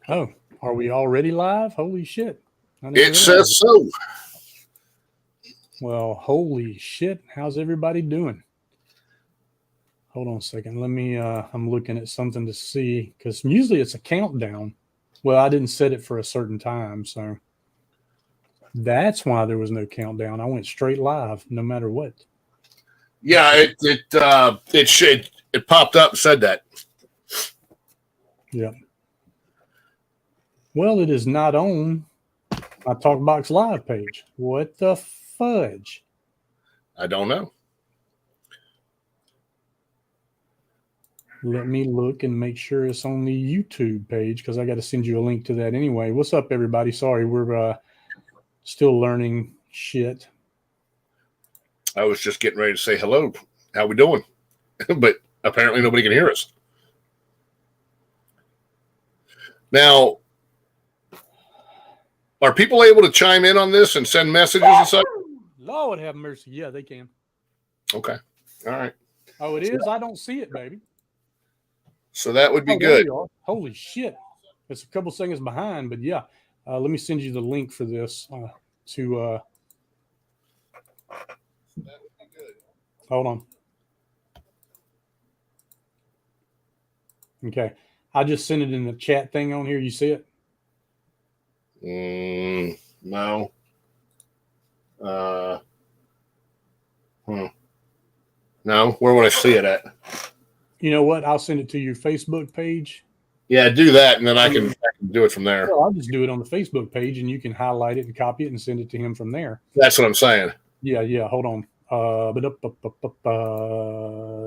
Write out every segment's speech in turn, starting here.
Oh, are we already live? Holy shit. It says so. Well, holy shit. How's everybody doing? Hold on a second. Let me, I'm looking at something to see, because usually it's a countdown. Well, I didn't set it for a certain time, so that's why there was no countdown. I went straight live, no matter what. Yeah, it popped up and said that. Yeah. Well, it is not on my Box Live page. What the fudge? I don't know. Let me look and make sure it's on the YouTube page, because I got to send you a link to that anyway. What's up, everybody? Sorry, we're still learning shit. I was just getting ready to say hello. How we doing? But apparently nobody can hear us. Now, are people able to chime in on this and send messages and such? Lord have mercy. Yeah, they can. Okay. All right. Oh, it is? I don't see it, baby. So that would be good. Holy shit. It's a couple seconds behind, but yeah. Let me send you the link for this to That would be good. Hold on. Okay. I just sent it in the chat thing on here. You see it? No. No. Where would I see it at? You know what? I'll send it to your Facebook page. Yeah, do that, and then I can do it from there. Well, I'll just do it on the Facebook page, and you can highlight it and copy it and send it to him from there. That's what I'm saying. Yeah. Hold on.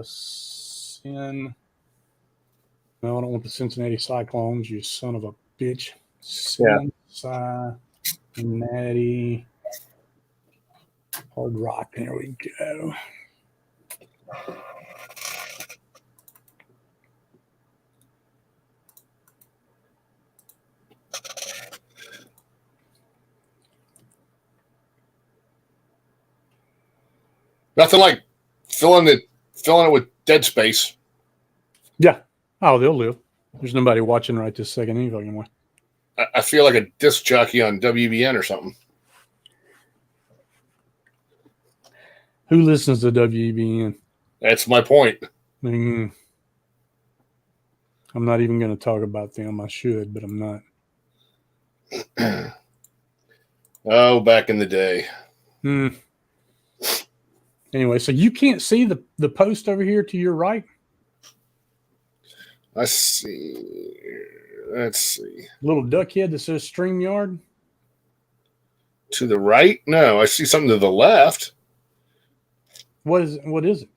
Send. No, I don't want the Cincinnati Cyclones, you son of a bitch. Cincinnati Hard Rock. There we go. Nothing like filling it with dead space. Yeah. Oh, they'll live. There's nobody watching right this second anyway. I feel like a disc jockey on WBN or something. Who listens to WBN? That's my point. I'm not even going to talk about them. I should, but I'm not. Oh, back in the day. Anyway, so you can't see the post over here to your right? I see. Let's see. Little duck head that says StreamYard? To the right? No, I see something to the left. What is it?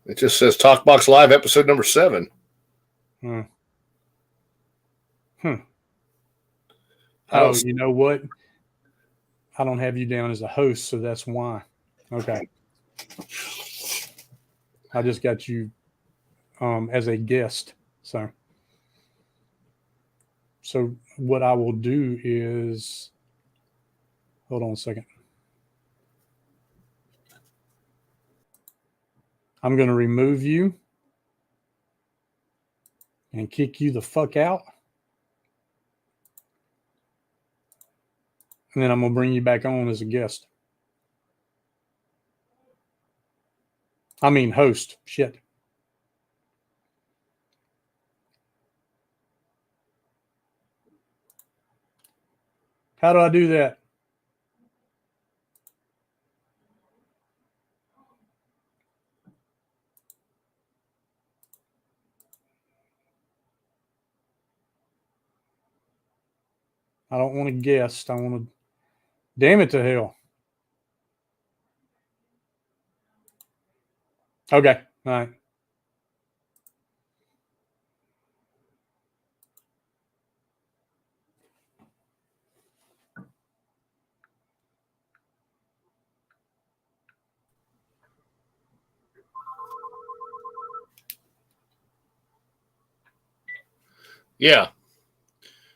It just says Talkbox Live episode number 7. Oh, you know what? I don't have you down as a host, so that's why. Okay. I just got you as a guest. So what I will do is, hold on a second. I'm going to remove you and kick you the fuck out. And then I'm going to bring you back on as a guest. I mean, host. Shit. How do I do that? I don't want to guest. I want to. Damn it to hell. Okay. All right. Yeah.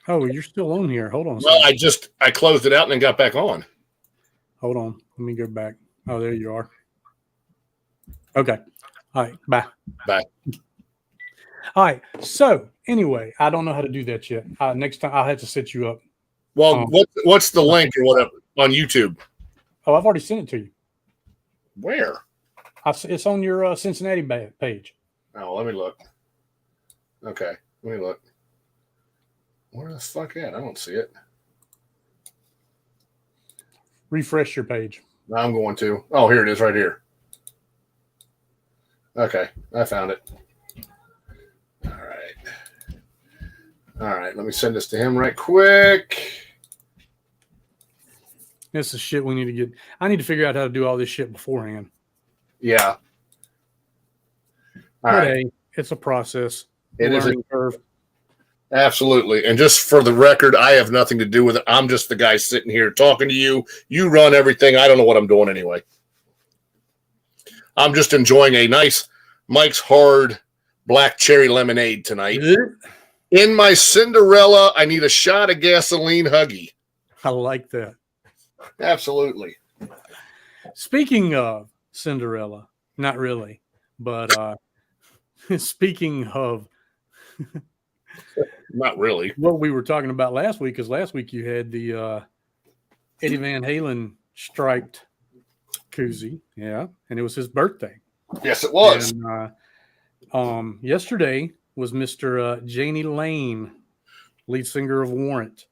Oh, you're still on here. Hold on. Well, I closed it out and then got back on. Hold on. Let me go back. Oh, there you are. Okay. All right. Bye. Bye. All right. So anyway, I don't know how to do that yet. Next time I'll have to set you up. Well, what's the link or whatever on YouTube? Oh, I've already sent it to you. Where? It's on your Cincinnati page. Oh, let me look. Okay, let me look. Where the fuck at? I don't see it. Refresh your page. I'm going to. Oh, here it is right here. Okay, I found it. All right. All right, let me send this to him right quick. This is shit we need to get. I need to figure out how to do all this shit beforehand. Yeah. All but right. hey, it's a process. It is a curve. Absolutely. And just for the record, I have nothing to do with it. I'm just the guy sitting here talking to you. You run everything. I don't know what I'm doing anyway. I'm just enjoying a nice Mike's Hard black cherry lemonade tonight. In my Cinderella, I need a shot of gasoline Huggy. I like that. Absolutely. Speaking of Cinderella, not really, but speaking of not really what we were talking about last week, because last week you had the Eddie Van Halen striped koozie, yeah, and it was his birthday. Yes, it was. And, yesterday was Mr. Janie Lane, lead singer of Warrant.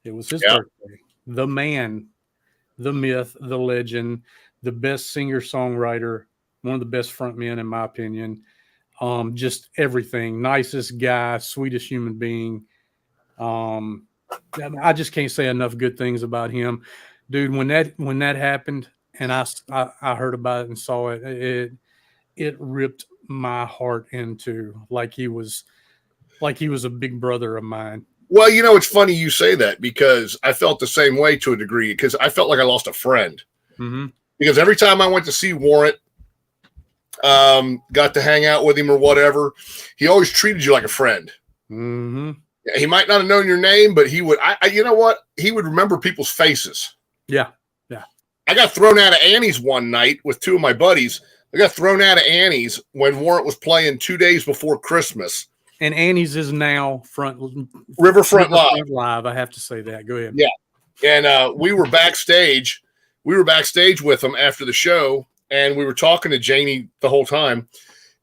It was his birthday. The man, the myth, the legend, the best singer-songwriter, one of the best frontmen in my opinion. Just everything. Nicest guy, sweetest human being. I just can't say enough good things about him. Dude, when that happened and I heard about it and saw it, it ripped my heart into like he was a big brother of mine. Well, you know, it's funny you say that because I felt the same way to a degree because I felt like I lost a friend. Mm-hmm. Because every time I went to see Warrant, got to hang out with him or whatever, he always treated you like a friend. Mm-hmm. He might not have known your name, but he would. You know what? He would remember people's faces. Yeah, yeah. I got thrown out of Annie's one night with two of my buddies. I got thrown out of Annie's when Warrant was playing 2 days before Christmas. And Annie's is now Riverfront Live. I have to say that. Go ahead. Yeah, and we were backstage. We were backstage with them after the show, and we were talking to Janie the whole time.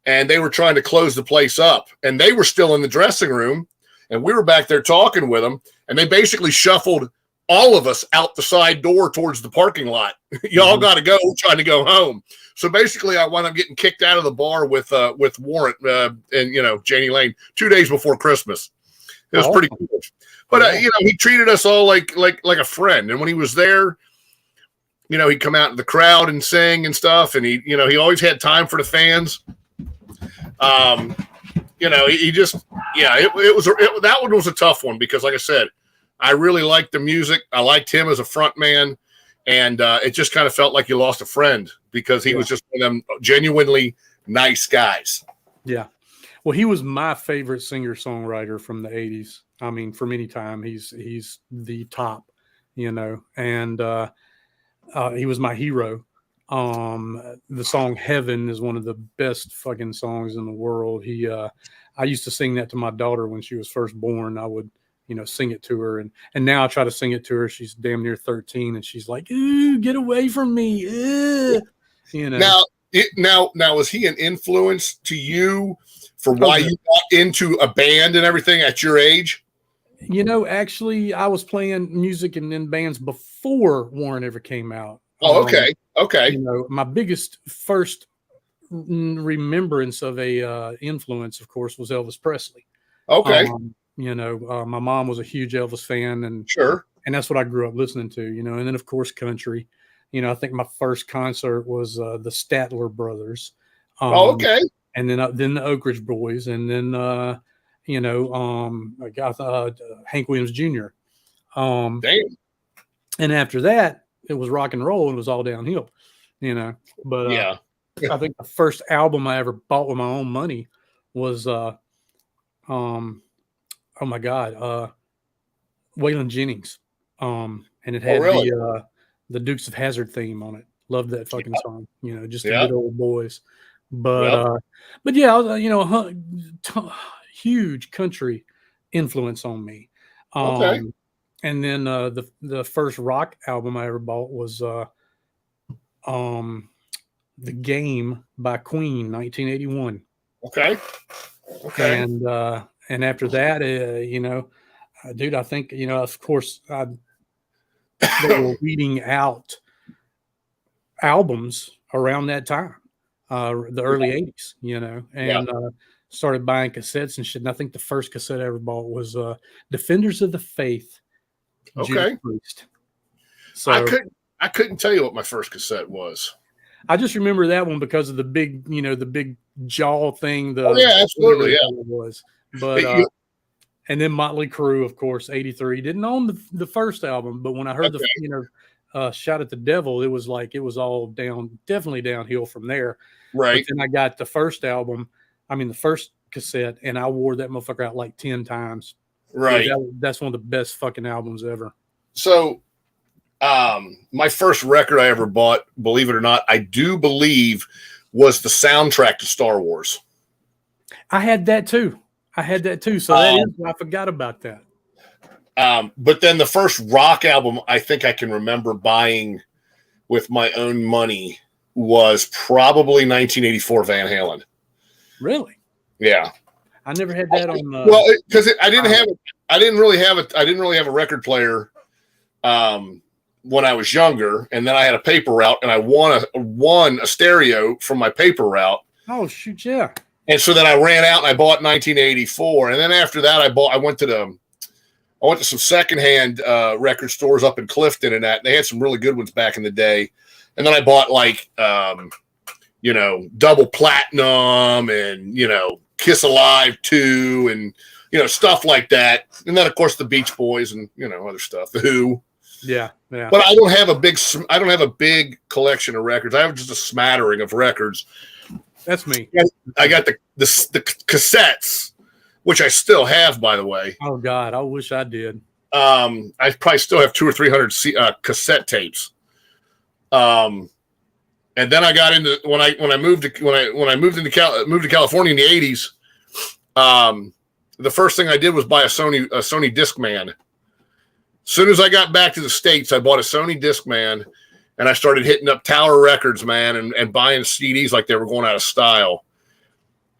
And they were trying to close the place up, and they were still in the dressing room, and we were back there talking with them. And they basically shuffled all of us out the side door towards the parking lot. Y'all got to go. We're trying to go home. So basically, I wound up getting kicked out of the bar with Warrant and Janie Lane 2 days before Christmas. It was pretty cool. But he treated us all like a friend. And when he was there, he'd come out in the crowd and sing and stuff. And he always had time for the fans. That one was a tough one because, like I said, I really liked the music. I liked him as a front man. And it just kind of felt like you lost a friend because he was just one of them genuinely nice guys. Yeah. Well, he was my favorite singer-songwriter from the 80s. I mean, from any time, he's the top, and he was my hero. The song Heaven is one of the best fucking songs in the world. I used to sing that to my daughter when she was first born. I would sing it to her. And now I try to sing it to her. She's damn near 13 and she's like, ooh, get away from me. Now, was he an influence to you for why you got into a band and everything at your age? Actually, I was playing music and in bands before Warrant ever came out. Oh, okay. Okay. My biggest first remembrance of a influence, of course, was Elvis Presley. Okay. My mom was a huge Elvis fan, and and that's what I grew up listening to. And then of course country. I think my first concert was the Statler Brothers. Okay. And then the Oak Ridge Boys, and then I got Hank Williams Jr. Damn. And after that, it was rock and roll, and it was all downhill. But I think the first album I ever bought with my own money was oh my God, Waylon Jennings. And it had the Dukes of Hazzard theme on it. Loved that fucking song. Just the good old boys. But but yeah, you know, huge country influence on me. Okay. And then the first rock album I ever bought was The Game by Queen, 1981. Okay. And after that, you know, dude, I think, you know, of course, they were weeding out albums around that time, the early 80s, you know, and started buying cassettes and shit. And I think the first cassette I ever bought was Defenders of the Faith. Okay. So I couldn't tell you what my first cassette was. I just remember that one because of the big, you know, the big jaw thing. Absolutely. Yeah. It was. But and then Motley Crue, of course, 83. Didn't own the first album, but when I heard the, you know, Shout at the Devil, it was like, it was all definitely downhill from there. Right. But then I got the first album, the first cassette, and I wore that motherfucker out like 10 times. Right. That's one of the best fucking albums ever. So, my first record I ever bought, believe it or not, I do believe was the soundtrack to Star Wars. I had that too. So I forgot about that. But then the first rock album I think I can remember buying with my own money was probably 1984 Van Halen. Really? Yeah. I never had that on. Well, because I didn't really have a record player when I was younger, and then I had a paper route, and I won a stereo from my paper route. Oh shoot, yeah. And so then I ran out and I bought 1984, and then after that I went to some secondhand record stores up in Clifton, and they had some really good ones back in the day. And then I bought like you know, Double Platinum and, you know, Kiss Alive 2 and, you know, stuff like that. And then of course the Beach Boys and, you know, other stuff, the Who. Yeah, yeah. But I don't have a big collection of records. I have just a smattering of records. That's me. I got the cassettes, which I still have, by the way. Oh God, I wish I did. I probably still have 200 or 300 cassette tapes. And then I got into when I moved to California in the 80s. The first thing I did was buy a Sony Discman. As soon as I got back to the States, I bought a Sony Discman, and I started hitting up Tower Records, man, and buying CDs like they were going out of style.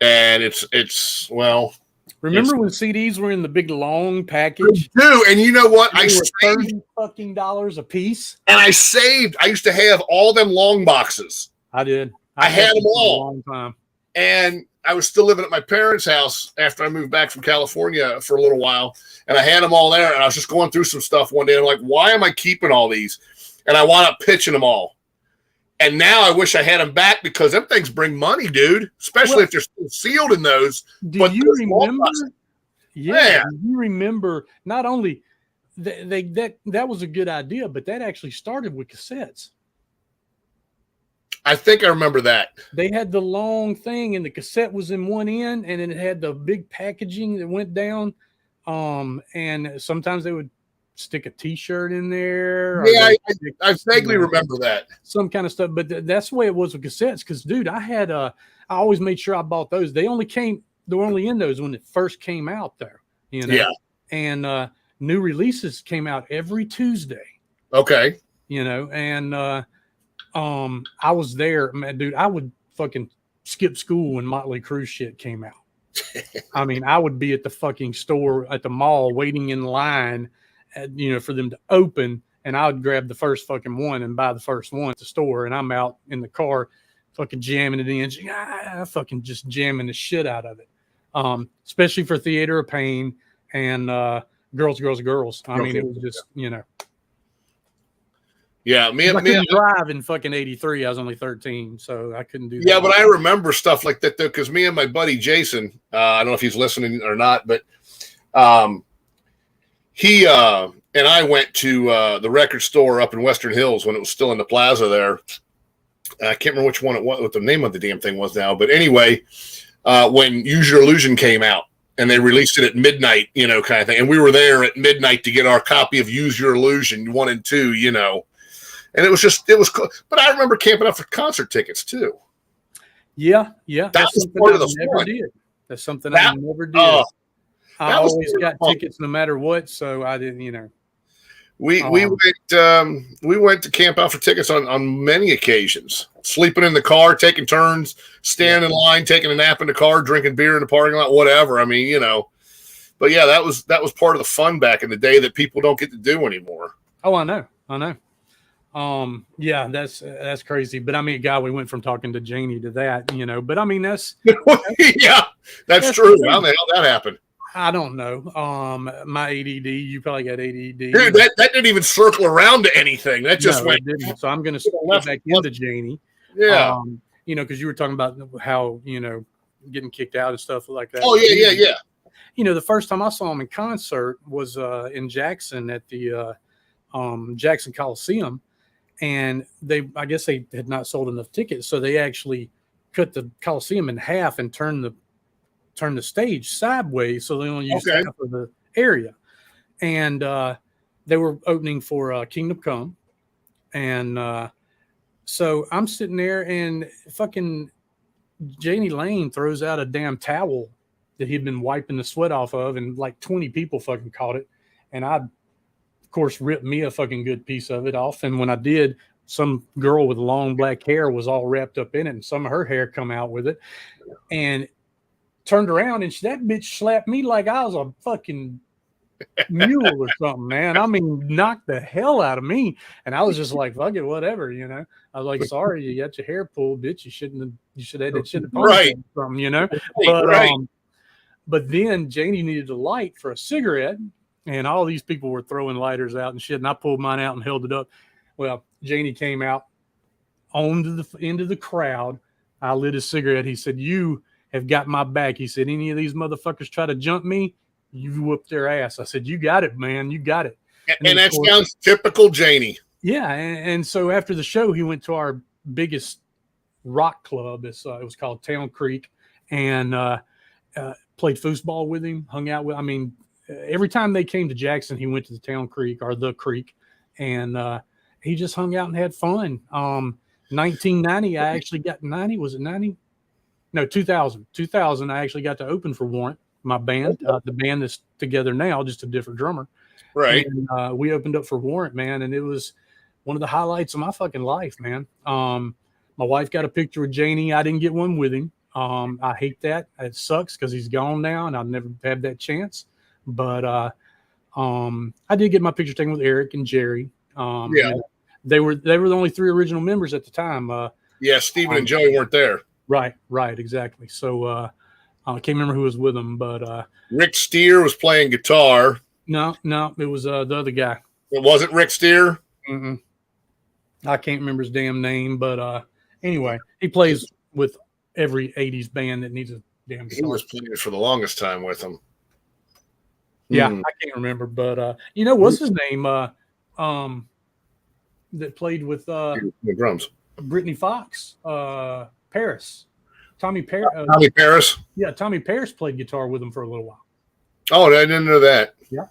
And it's well. Remember when CDs were in the big long package? Dude, and you know what? I saved $30 a piece. And I saved. I used to have all them long boxes. I did. I had them all. A long time. And I was still living at my parents' house after I moved back from California for a little while. And I had them all there. And I was just going through some stuff one day. And I'm like, why am I keeping all these? And I wound up pitching them all. And now I wish I had them back because them things bring money, dude. Especially if they're still sealed in those. Do you remember? Yeah, you remember not only that was a good idea, but that actually started with cassettes. I think I remember that. They had the long thing, and the cassette was in one end, and then it had the big packaging that went down. And sometimes they would stick a T-shirt in there. Yeah, I vaguely remember that. Some kind of stuff, but that's the way it was with cassettes. Because, dude, I always made sure I bought those. They were only in those when it first came out there, you know. Yeah. And new releases came out every Tuesday. Okay. You know, and I was there, man, dude. I would fucking skip school when Motley Crue shit came out. I mean, I would be at the fucking store at the mall waiting in line, you know, for them to open, and I would grab the first fucking one and buy the first one at the store, and I'm out in the car fucking jamming it in, fucking just jamming the shit out of it. Especially for Theater of Pain and Girls. I mean, it was just, you know. Yeah, I couldn't drive in fucking 83. I was only 13, so I couldn't do that. Yeah, but I remember stuff like that, though, because me and my buddy Jason, I don't know if he's listening or not, but he and I went to the record store up in Western Hills when it was still in the plaza there. I can't remember which one it was, what the name of the damn thing was now. But anyway, when Use Your Illusion came out and they released it at midnight, you know, kind of thing. And we were there at midnight to get our copy of Use Your Illusion 1 and 2, you know. And it was cool. But I remember camping out for concert tickets too. Yeah. That was part of the fun. That's something I never did. I always got tickets no matter what, so I didn't, We went to camp out for tickets on many occasions, sleeping in the car, taking turns, standing in line, taking a nap in the car, drinking beer in the parking lot, whatever. I mean, but yeah, that was part of the fun back in the day that people don't get to do anymore. Oh, I know. Yeah, that's crazy. But I mean, God, we went from talking to Janie to that, but I mean, that's yeah, that's true. How the hell that happened? I don't know. My ADD, you probably got ADD. Dude, that didn't even circle around to anything. That just went. It didn't. So I'm going to get back into Janie. Yeah. Because you were talking about how, getting kicked out and stuff like that. Oh, yeah. The first time I saw him in concert was in Jackson at the Jackson Coliseum. And I guess they had not sold enough tickets. So they actually cut the Coliseum in half and turned the stage sideways, so they only used half of the area. And they were opening for Kingdom Come. And so I'm sitting there, and fucking Janie Lane throws out a damn towel that he'd been wiping the sweat off of, and like 20 people fucking caught it. And I, of course, ripped me a fucking good piece of it off. And when I did, some girl with long black hair was all wrapped up in it, and some of her hair come out with it. And turned around, and that bitch slapped me like I was a fucking mule or something, man. I mean, knocked the hell out of me. And I was just like, fuck it, whatever, I was like, sorry, you got your hair pulled, bitch. You should have that shit right. Something, But then Janie needed a light for a cigarette, and all these people were throwing lighters out and shit, and I pulled mine out and held it up. Well, Janie came out onto the end of the crowd. I lit a cigarette. He said, "You have got my back." He said, "Any of these motherfuckers try to jump me, you whoop their ass." I said, "You got it, man. You got it." And that sounds typical Janie. Yeah. And so after the show, he went to our biggest rock club. It was called Town Creek, and played foosball with him, hung out with, every time they came to Jackson, he went to the Town Creek or the Creek, and he just hung out and had fun. 1990, I actually got 90. Was it 90? No, 2000. 2000, I actually got to open for Warrant, my band, the band that's together now, just a different drummer. Right. And we opened up for Warrant, man, and it was one of the highlights of my fucking life, man. My wife got a picture with Janie. I didn't get one with him. I hate that. It sucks because he's gone now, and I'll never have that chance. But I did get my picture taken with Eric and Jerry. And they were the only three original members at the time. Stephen and Joey weren't there. Right, exactly. So I can't remember who was with them, but Rick Steer was playing guitar. No, it was the other guy. It wasn't Rick Steer? Mm-mm. I can't remember his damn name, but anyway, he plays with every 80s band that needs a damn guitar. He was playing for the longest time with them. Yeah, I can't remember, but what's his name? That played with the drums. Brittany Fox, Paris. Tommy Paris. Tommy Paris? Yeah, Tommy Paris played guitar with him for a little while. Oh, I didn't know that. Yeah.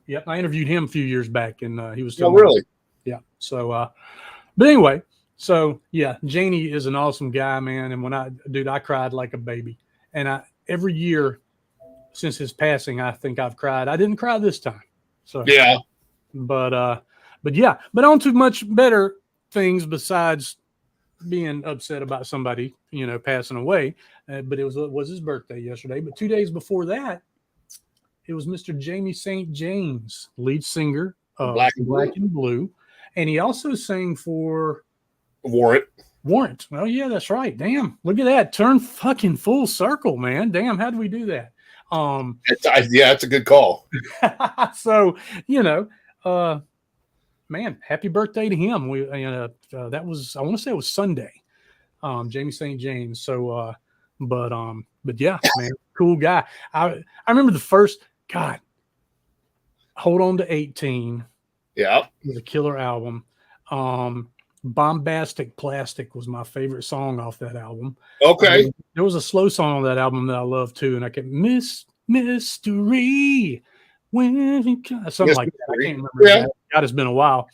Yep. I interviewed him a few years back, and he was still. Oh, really? Yeah. So, but anyway, so yeah, Janie is an awesome guy, man. And I cried like a baby. And every year since his passing, I think I've cried. I didn't cry this time. So yeah. But on to much better things besides being upset about somebody, passing away. But it was his birthday yesterday. But 2 days before that, it was Mr. Jamie St. James, lead singer of Black and Blue. And he also sang for Warrant. Well, yeah, that's right. Damn, look at that. Turn fucking full circle, man. Damn, how did we do that? It's a good call. So, man, happy birthday to him. That was, I want to say it was Sunday. Jamie St. James. So, but yeah, man, cool guy. I remember the first, God, Hold On to 18. Yeah. It was a killer album. Bombastic Plastic was my favorite song off that album. Okay. There was a slow song on that album that I love too, and I kept Mystery. Something like that. I can't remember. Yeah. God, it's been a while.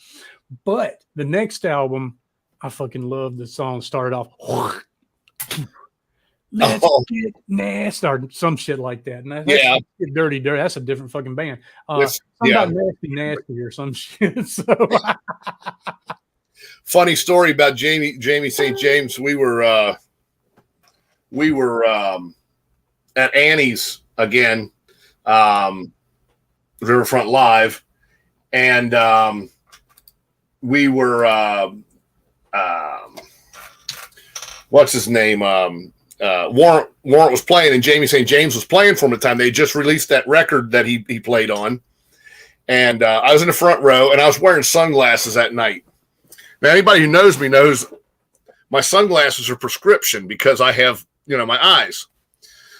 But the next album, I fucking love the song. Started off, Let's Oh. get nasty or some shit like that. And that's Yeah. dirty. That's a different fucking band. It's- Something yeah. about nasty or some shit. So Funny story about Jamie St. James. We were at Annie's again, Riverfront Live, and we were what's his name? Warrant was playing, and Jamie St. James was playing for him at the time. They just released that record that he played on, and I was in the front row, and I was wearing sunglasses that night. Now, anybody who knows me knows my sunglasses are prescription because I have, my eyes.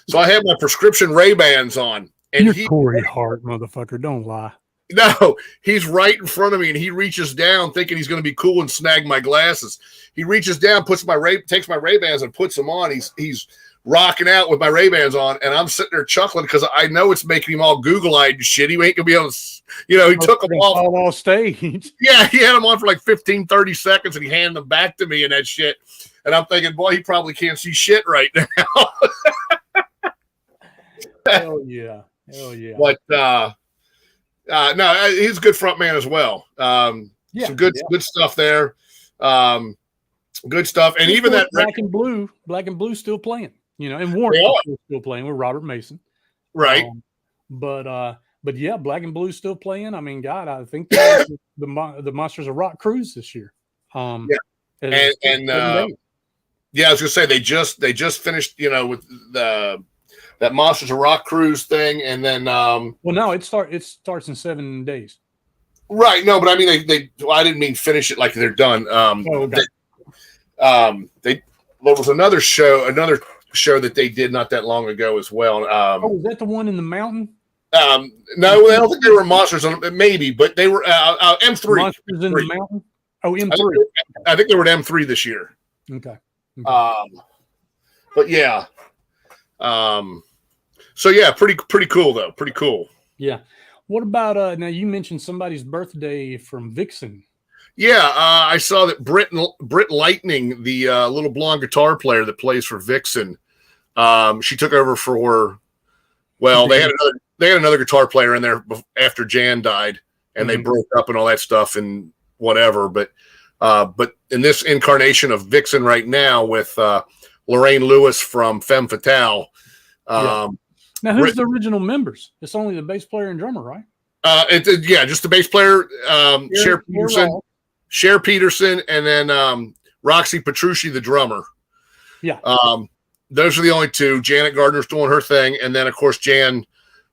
So I have my prescription Ray-Bans on. And you're Corey Hart, motherfucker. Don't lie. No, he's right in front of me, and he reaches down thinking he's going to be cool and snag my glasses. He reaches down, takes my Ray-Bans and puts them on. He's rocking out with my Ray-Bans on, and I'm sitting there chuckling because I know it's making him all Google-eyed and shit. He ain't going to be able to, he took them off stage. Yeah, he had them on for like 15, 30 seconds, and he handed them back to me and that shit. And I'm thinking, boy, he probably can't see shit right now. Hell yeah. But no, he's a good front man as well. Some good stuff there. Good stuff. And even that Black and Blue still playing, and Warren still playing with Robert Mason. Right. But yeah, Black and Blue still playing. I mean, God, I think the Monsters of Rock cruise this year. I was gonna say they just finished, with that Monsters of Rock cruise thing, and then no, it starts in 7 days. Right. No, but I mean I didn't mean finish it like they're done. Okay. There was another show that they did not that long ago as well. Was that the one in the mountain? No, I don't think they were monsters on maybe, but they were M3. Monsters in the mountain. Oh, M3. I think they were at M3 this year. Okay. But yeah. So yeah, pretty cool though. Pretty cool. Yeah. What about now? You mentioned somebody's birthday from Vixen. Yeah, I saw that Britt Lightning, the little blonde guitar player that plays for Vixen, she took over for. Well, they had another guitar player in there after Jan died, and they broke up and all that stuff and whatever. But in this incarnation of Vixen right now with Lorraine Lewis from Femme Fatale. Now, who's the original members? It's only the bass player and drummer, right? Just the bass player, Cher Peterson, and then Roxy Petrucci, the drummer. Yeah. Those are the only two. Janet Gardner's doing her thing, and then of course Jan,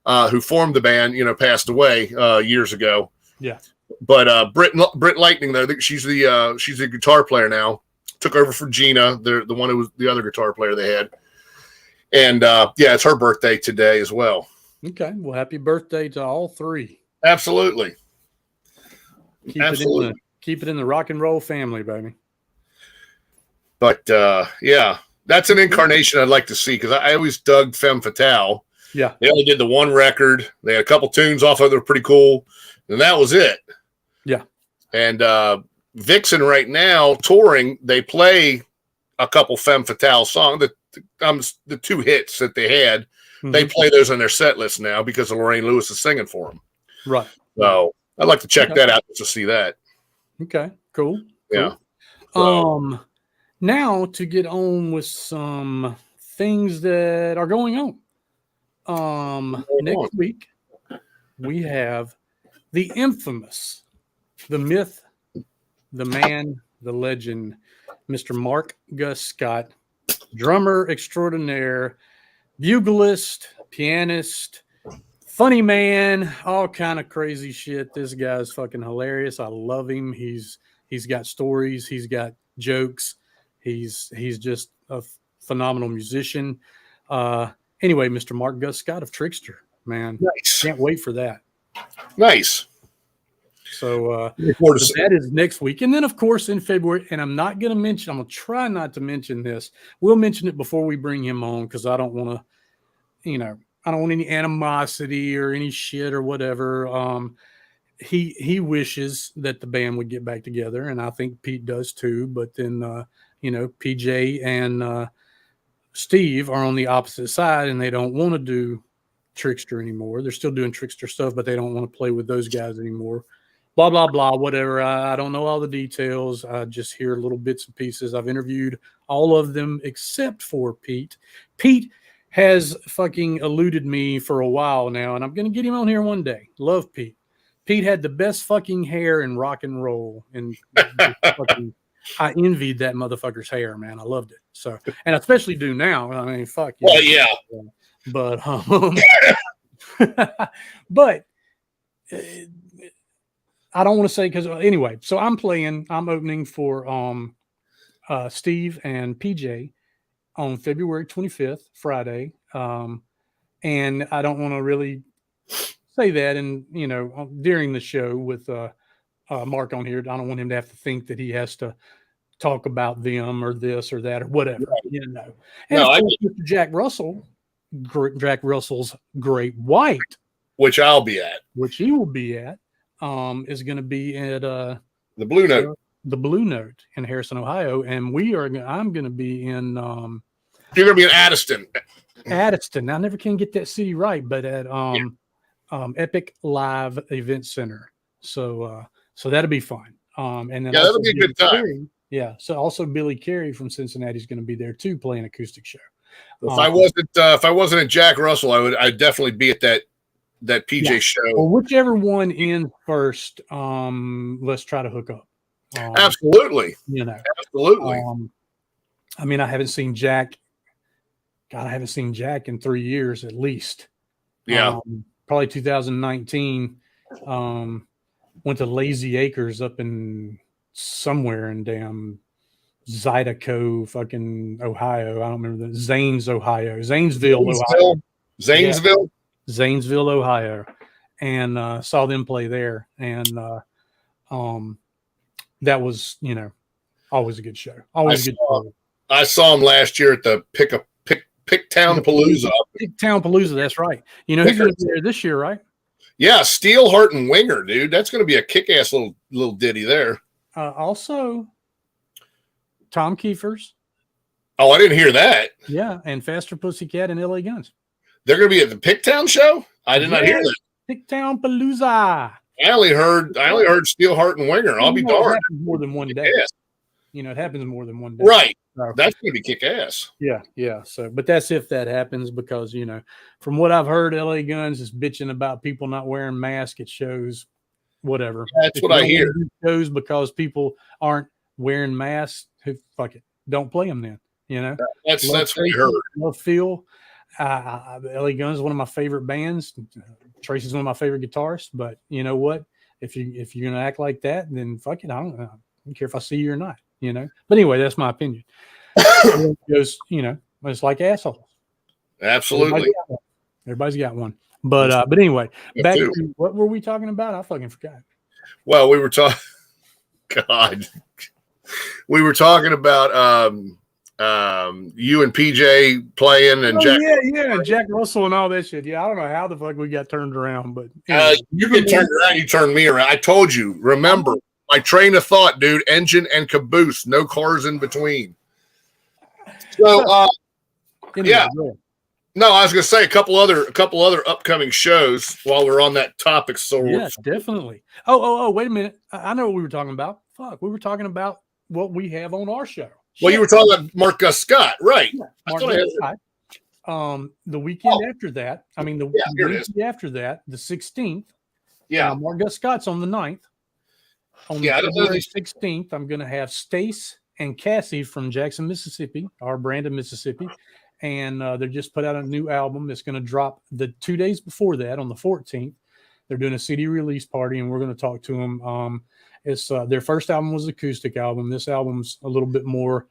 who formed the band, passed away years ago. Yeah. But Britt Lightning, though, she's the guitar player now. Took over for Gina, the one who was the other guitar player they had. And it's her birthday today as well. Okay. Well, happy birthday to all three. Absolutely. Keep it in the rock and roll family, baby. But that's an incarnation I'd like to see because I always dug Femme Fatale. Yeah. They only did the one record. They had a couple tunes off of it that were pretty cool. And that was it. Yeah. And Vixen right now touring, they play a couple Femme Fatale songs. The two hits that they had, they play those on their set list now because of Lorraine Lewis is singing for them. Right. So I'd like to check that out to see that. Okay. Cool. Yeah. Now to get on with some things that are going on. Next week we have the infamous, the myth, the man, the legend, Mr. Mark Gus Scott, drummer extraordinaire, buglist, pianist, funny man, all kind of crazy shit. This guy's fucking hilarious. I love him. He's got stories. He's got jokes. He's just a phenomenal musician. Anyway, Mr. Mark Gus Scott of Trickster, man. Nice. Can't wait for that. Nice. So that is next week. And then, of course, in February, and I'm going to try not to mention this. We'll mention it before we bring him on because I don't want to, I don't want any animosity or any shit or whatever. He wishes that the band would get back together, and I think Pete does too. But then, PJ and Steve are on the opposite side, and they don't want to do Trickster anymore. They're still doing Trickster stuff, but they don't want to play with those guys anymore. Blah, blah, blah, whatever. I don't know all the details. I just hear little bits and pieces. I've interviewed all of them except for Pete. Pete has fucking eluded me for a while now, and I'm going to get him on here one day. Love Pete. Pete had the best fucking hair in rock and roll, and fucking, I envied that motherfucker's hair, man. I loved it. So, and I especially do now. I mean, fuck yeah. Well, yeah. But, but I don't want to say, because anyway, so I'm opening for Steve and PJ on February 25th, Friday. And I don't want to really say that, and during the show with Mark on here, I don't want him to have to think that he has to talk about them or this or that or whatever, And no, of course, Mr. Jack Russell's Great White, which I'll be at, which he will be at, is going to be at the Blue Note, in Harrison, Ohio, and I'm going to be in. You're going to be in Addiston. I never can get that city right, but at Epic Live Event Center. So that'll be fun. And then that'll be a good time. So also Billy Carey from Cincinnati is going to be there too, playing acoustic show. If I wasn't at Jack Russell, I'd definitely be at that PJ show. Well, whichever one ends first, let's try to hook up. Absolutely. Absolutely. I mean, I haven't seen Jack. God, I haven't seen Jack in 3 years at least. Yeah. Probably 2019. Went to Lazy Acres up in somewhere in damn Zydeco, fucking Ohio. I don't remember Zanesville, Ohio. Zanesville, Ohio. And saw them play there. And that was, always a good show. Always a good show. I saw him last year at the Picktown Palooza. Picktown Palooza, that's right. He's going to be there this year, right? Yeah, Steelheart and Winger, dude. That's going to be a kick-ass little ditty there. Also, Tom Kiefer's. Oh, I didn't hear that. Yeah, and Faster Pussycat and LA Guns. They're going to be at the Picktown show? I did not hear that. Picktown Palooza. I only heard Steelheart and Winger. I'll be darned. It happens more than one day. It happens more than one day. Right. That's going to be kick-ass. Yeah. So, but that's if that happens, because, from what I've heard, LA Guns is bitching about people not wearing masks at shows, whatever. That's what I hear. Shows because people aren't wearing masks. Fuck it. Don't play them then, That's what I heard. Love Phil. LA Guns is one of my favorite bands. Tracy's one of my favorite guitarists, but you know what? If you're going to act like that, then fuck it. I don't care if I see you or not. But anyway, that's my opinion. Goes, it's like assholes. Absolutely. Everybody's got one. But anyway, back to what were we talking about? I fucking forgot. Well, we were talking. God, we were talking about you and PJ playing and Jack. Yeah, Jack Russell and all that shit. Yeah, I don't know how the fuck we got turned around, but you get turned around. You turned me around. I told you. Remember. My train of thought, dude, engine and caboose, no cars in between. So, yeah. No, I was going to say a couple other upcoming shows while we're on that topic. So yeah, definitely. Oh, wait a minute. I know what we were talking about. Fuck, we were talking about what we have on our show. Well, you were talking about Mark Gus Scott, right? Yeah, Mark Gus Scott. The weekend after that, the weekend after that, the 16th. Yeah, Mark Gus Scott's on the 9th. On February 16th, I'm going to have Stace and Cassie from Jackson, Mississippi, or Brandon, Mississippi. And they just put out a new album that's going to drop the 2 days before that on the 14th. They're doing a CD release party, and we're going to talk to them. It's their first album was an acoustic album. This album's a little bit more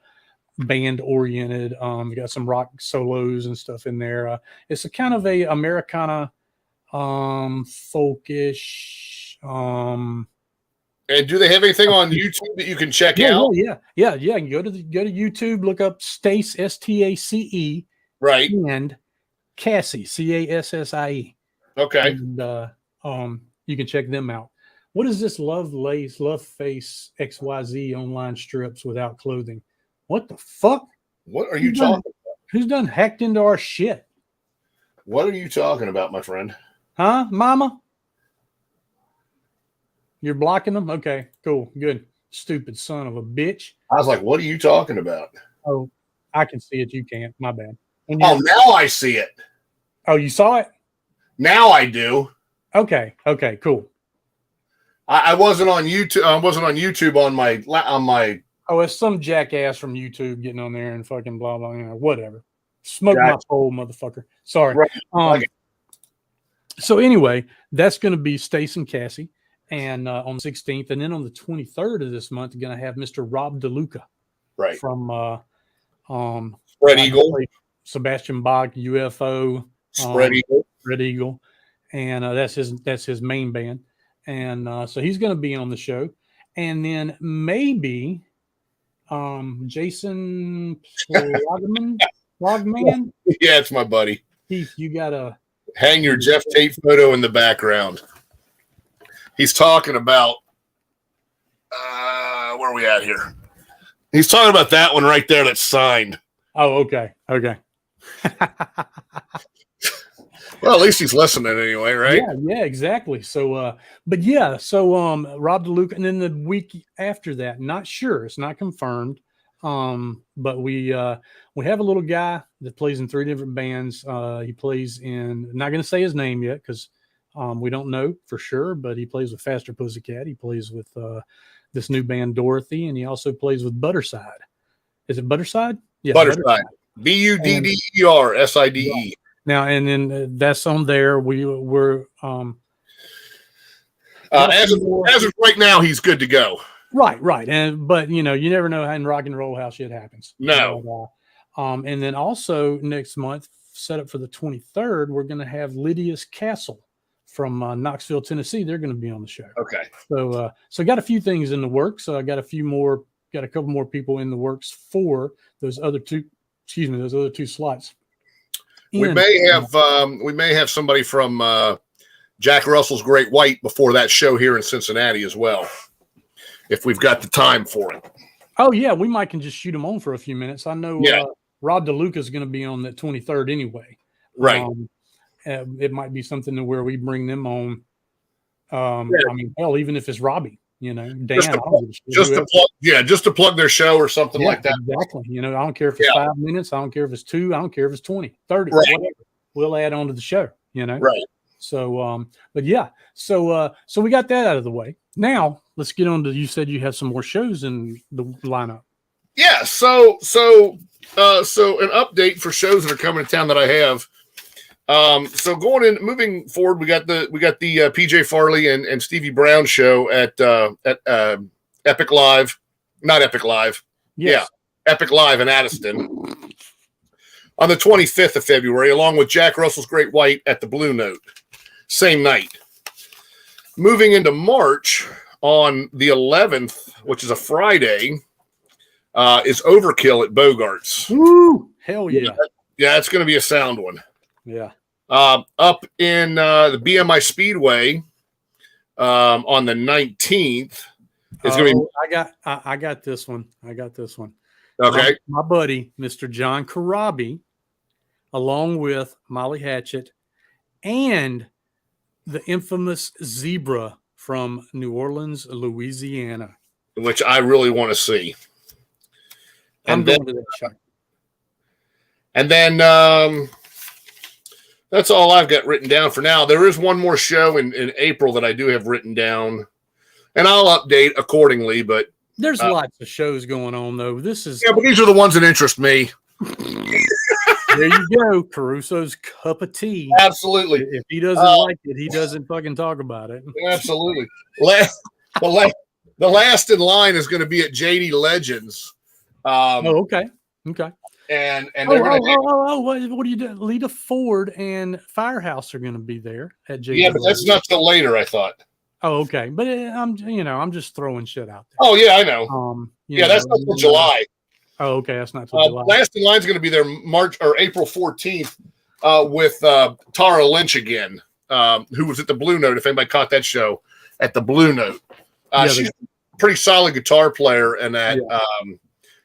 band-oriented. We got some rock solos and stuff in there. It's a kind of a Americana, folkish, and do they have anything on YouTube that you can check out? Yeah. You can go to YouTube, look up Stace, Stace, right, and Cassie, Cassie. Okay, and you can check them out. What is this Love Face XYZ online strips without clothing? What the fuck? What are you talking about? Who's done hacked into our shit? What are you talking about, my friend? Huh, Mama? You're blocking them? Okay, cool, good. Stupid son of a bitch. I was like, what are you talking about? Oh, I can see it. You can't. My bad. Oh, now I see it. Oh, you saw it? Now I do. Okay, cool. I wasn't on YouTube. I wasn't on YouTube on my. Oh, it's some jackass from YouTube getting on there and fucking blah blah. Whatever. Smoke my pole, motherfucker. Sorry. Right. So anyway, that's going to be Stace and Cassie, and on the 16th, and then on the 23rd of this month, we're going to have Mr. Rob DeLuca, right, from Spread Eagle, Sebastian Bach, UFO, Spread Eagle, and that's his main band, and so he's going to be on the show, and then maybe Jason Plogman. Yeah, it's my buddy. Heath, you gotta hang your Jeff Tate photo in the background. He's talking about where are we at here? He's talking about that one right there that's signed. Oh, okay. Well, at least he's listening anyway, right? Yeah, exactly. So, Rob DeLuca, and then the week after that, not sure, it's not confirmed. But we have a little guy that plays in 3 different bands. He plays in, not going to say his name yet because we don't know for sure, but he plays with Faster Pussycat. He plays with this new band Dorothy, and he also plays with Butterside. Is it Butterside? Yeah, Butterside. BUDDERSIDE. Now, and then that's on there. We're as of right now, he's good to go. Right. But you never know how in rock and roll how shit happens. No. And then also next month, set up for the 23rd, we're going to have Lydia's Castle from Knoxville, Tennessee. They're going to be on the show. Okay. So got a few things in the works. So I got a couple more people in the works for those other two slots. We may have somebody from Jack Russell's Great White before that show here in Cincinnati as well, if we've got the time for it. Oh yeah, we might can just shoot them on for a few minutes. I know Rob DeLuca is going to be on the 23rd anyway. Right. It might be something to where we bring them on. I mean, hell, even if it's Robbie, Dan, just to plug their show or something like that. Exactly. I don't care if it's 5 minutes. I don't care if it's 2. I don't care if it's 20, 30, whatever. We'll add on to the show, Right. So, but yeah, so we got that out of the way. Now let's get on to, you said you have some more shows in the lineup. Yeah. So an update for shows that are coming to town that I have. So moving forward, we got the PJ Farley and Stevie Brown show at Epic Live, not Epic Live. Yes. Yeah. Epic Live in Addiston on the 25th of February, along with Jack Russell's Great White at the Blue Note, same night. Moving into March on the 11th, which is a Friday, is Overkill at Bogart's. Woo! Hell yeah. Yeah, it's going to be a sound one. Yeah. Up in the BMI Speedway on the 19th. It's going to be. I got this one. Okay. My buddy, Mr. John Karabi, along with Molly Hatchet and the infamous Zebra from New Orleans, Louisiana, which I really want to see. I'm going to that show. And then that's all I've got written down for now. There is one more show in April that I do have written down, and I'll update accordingly. But there's lots of shows going on, though. This is but these are the ones that interest me. There you go, Caruso's cup of tea. Absolutely. If he doesn't like it, he doesn't fucking talk about it. Absolutely. The last in line is going to be at JD Legends. Okay. And what do you do? Lita Ford and Firehouse are going to be there at JD. Yeah, but that's not till later, I thought. Oh, okay. But I'm just throwing shit out there. Oh yeah, I know. That's not till July. Oh, okay. That's not till July. Last in line is going to be there March or April 14th with Tara Lynch again, who was at the Blue Note. If anybody caught that show at the Blue Note, she's a pretty solid guitar player, and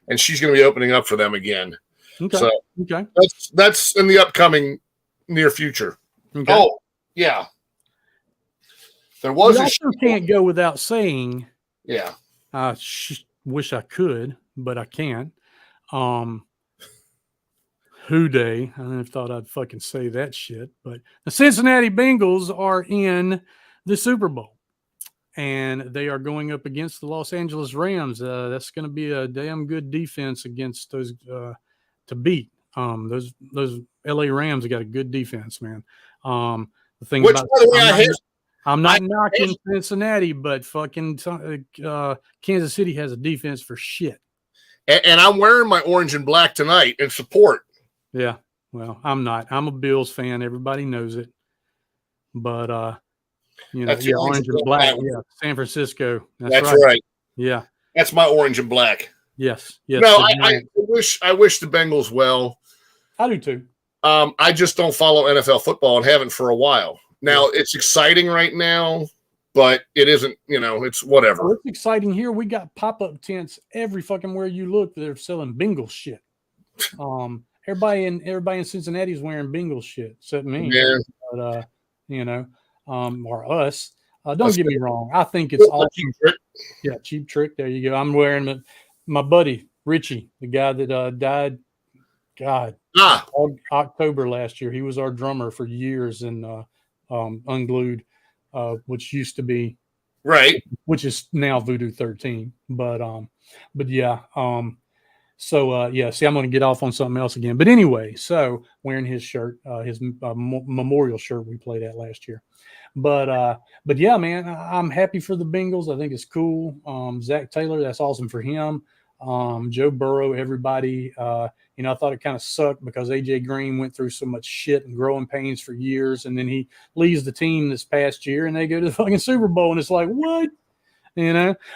and she's going to be opening up for them again. Okay. So Okay. that's in the upcoming near future. Okay. Oh, yeah. There was I a also can't go without saying. yeah. I wish I could, but I can't. Who Day. I never thought I'd fucking say that shit, but the Cincinnati Bengals are in the Super Bowl, and they are going up against the Los Angeles Rams. That's going to be a damn good defense against those to beat. Those LA Rams got a good defense, man. The thing about I'm not knocking Cincinnati, but fucking Kansas City has a defense for shit. And I'm wearing my orange and black tonight in support. Yeah, well, I'm not. I'm a Bills fan. Everybody knows it. But orange and black. Yeah, San Francisco. That's right. Yeah, that's my orange and black. Yes. No, I wish the Bengals well. I do too. I just don't follow NFL football and haven't for a while. Now it's exciting right now, but it isn't. It's whatever. Oh, it's exciting here. We got pop-up tents every fucking where you look. They're selling Bengals shit. Everybody in Cincinnati is wearing Bengals shit, except me. Yeah. But or us. Don't get me wrong. I think it's awesome. Cheap Trick. Yeah, Cheap Trick. There you go. I'm wearing my buddy Richie, the guy that died. God, October last year. He was our drummer for years in Unglued, which used to be right, which is now Voodoo 13. But yeah. So, see, I'm going to get off on something else again. But anyway, so wearing his shirt, his memorial shirt we played at last year. But yeah, man, I'm happy for the Bengals. I think it's cool. Zach Taylor, that's awesome for him. Joe Burrow, everybody. I thought it kind of sucked because A.J. Green went through so much shit and growing pains for years. And then he leaves the team this past year and they go to the fucking Super Bowl. And it's like, what?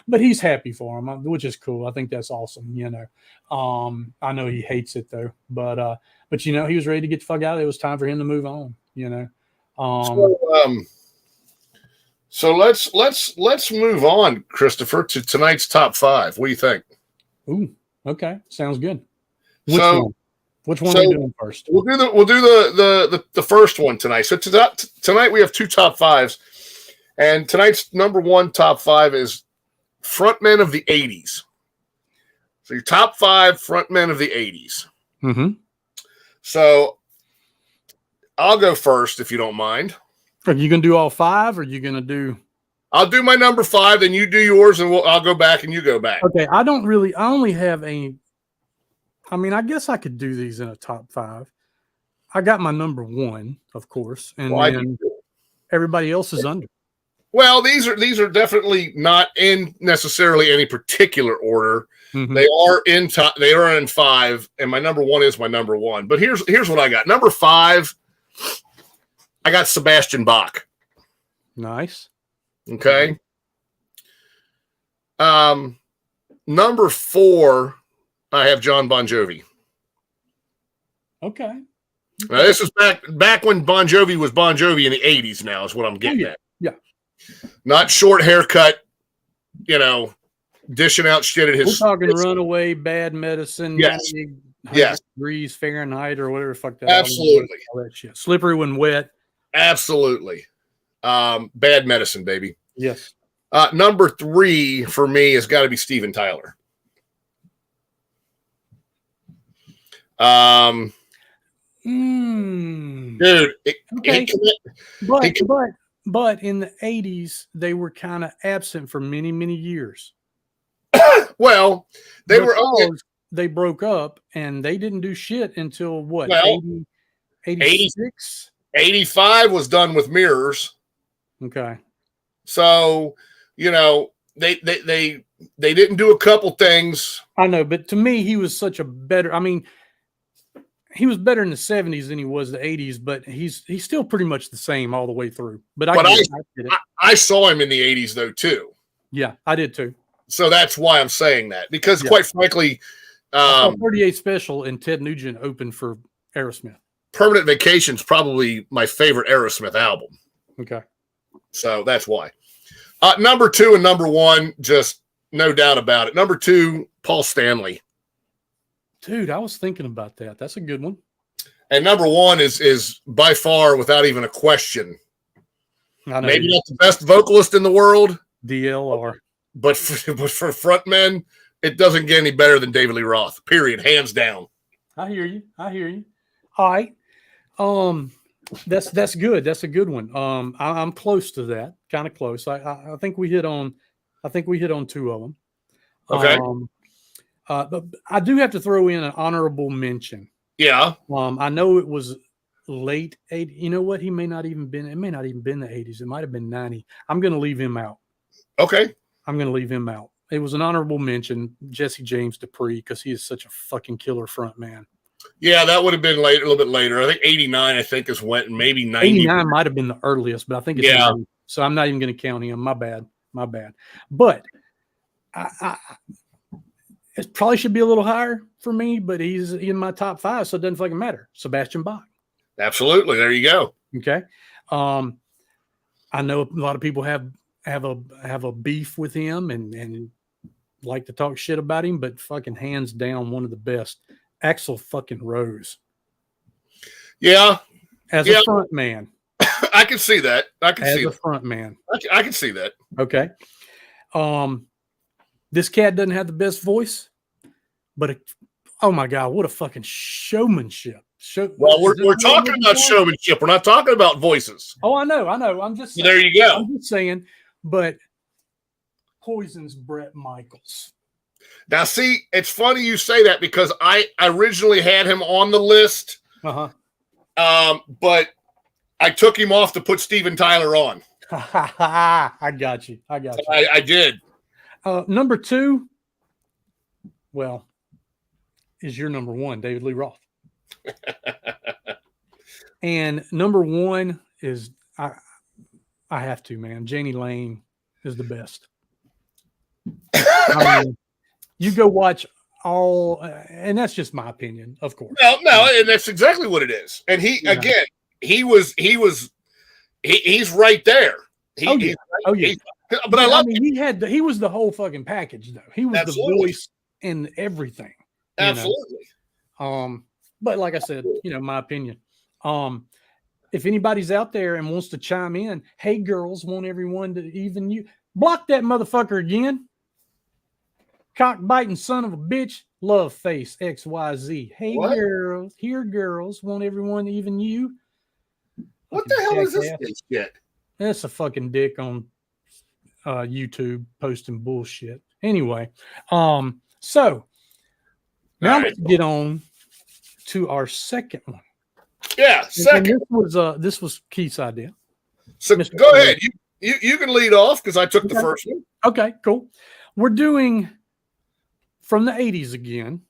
But he's happy for him, which is cool. I think that's awesome. I know he hates it though, but he was ready to get the fuck out. It was time for him to move on. So let's move on, Christopher, to tonight's top 5. What do you think? Ooh, okay, sounds good. Which one are we doing first? We'll do the first one tonight. So tonight we have 2 top 5s. And tonight's number 1 top 5 is frontmen of the 80s. So your top 5 frontmen of the 80s. Mm-hmm. So I'll go first if you don't mind. Are you going to do all 5 or are you going to do? I'll do my number 5, then you do yours, and I'll go back and you go back. Okay. I only have I guess I could do these in a top 5. I got my number 1, of course. And then everybody else is under. Well, these are definitely not in necessarily any particular order. Mm-hmm. They are in 5, and my number 1 is my number 1. But here's what I got. Number 5, I got Sebastian Bach. Nice. Okay. Number 4, I have John Bon Jovi. Okay. Now this is back when Bon Jovi was Bon Jovi in the 80s. Now is what I'm getting at. Yeah. Not short haircut, dishing out shit at his. We're talking Runaway, Bad Medicine, yes, 90 degrees Fahrenheit or whatever the fuck that. Absolutely, all that shit. Slippery when wet. Absolutely, Bad Medicine, baby. Yes. Number 3 for me has got to be Steven Tyler. Dude, But in the 80s, they were kind of absent for many, many years. Well, they broke up and they didn't do shit until what? 86? 85 was done with Mirrors. Okay. So, they didn't do a couple things. I know, but to me, he was such a better, he was better in the 70s than he was the 80s, but he's still pretty much the same all the way through. But I saw him in the 80s though too. Yeah, I did too. So that's why I'm saying that, because quite frankly, 38 Special and Ted Nugent opened for Aerosmith. Permanent Vacation's probably my favorite Aerosmith album. Okay. So that's why. Number 2 and number 1, just no doubt about it. Number 2, Paul Stanley. Dude, I was thinking about that. That's a good one. And number one is by far, without even a question, maybe not the best vocalist in the world, DLR, but for frontmen, it doesn't get any better than David Lee Roth. Period, hands down. I hear you. All right, that's good. That's a good one. I'm close to that, kind of close. I think we hit on two of them. Okay. But I do have to throw in an honorable mention. Yeah. I know it was late 80s. You know what? It may not even been the 80s. It might have been 90. I'm going to leave him out. Okay. I'm going to leave him out. It was an honorable mention, Jesse James Dupree, because he is such a fucking killer front man. Yeah, that would have been later, a little bit later. I think 89, is when, maybe 90. 89 might have been the earliest, but I think it's 90. So I'm not even going to count him. My bad. But it probably should be a little higher for me, but he's in my top 5, so it doesn't fucking matter. Sebastian Bach. Absolutely. There you go. Okay. I know a lot of people have a beef with him and like to talk shit about him, but fucking hands down one of the best. Axl fucking Rose. Yeah. As a front man. I can see that. As a front man. I can see that. Okay. This cat doesn't have the best voice, but oh my God, what a fucking showmanship. Well, we're talking about showmanship. We're not talking about voices. Oh, I know. I'm just saying. There you go. I'm just saying, but Poison's Bret Michaels. Now, see, it's funny you say that because I originally had him on the list. But I took him off to put Steven Tyler on. I got you. I did. Number 2, well, is your number 1, David Lee Roth. And number 1 is I have to, man. Janie Lane is the best. I mean, you go watch all, and that's just my opinion, of course. No, and that's exactly what it is. And he's right there. But I mean, he was the whole fucking package, though. He was the voice and everything. Absolutely. But like I said, my opinion. If anybody's out there and wants to chime in, hey girls, want everyone to even you block that motherfucker again. Cock-biting son of a bitch, love face, XYZ. Hey girls, here girls, want everyone to even you. What the hell is this shit? That's a fucking dick on YouTube posting bullshit. Anyway, so now let's get on to our second one. Yeah, second. And this was Keith's idea. So go ahead. You can lead off because I took the first one. Okay, cool. We're doing from the 80s again.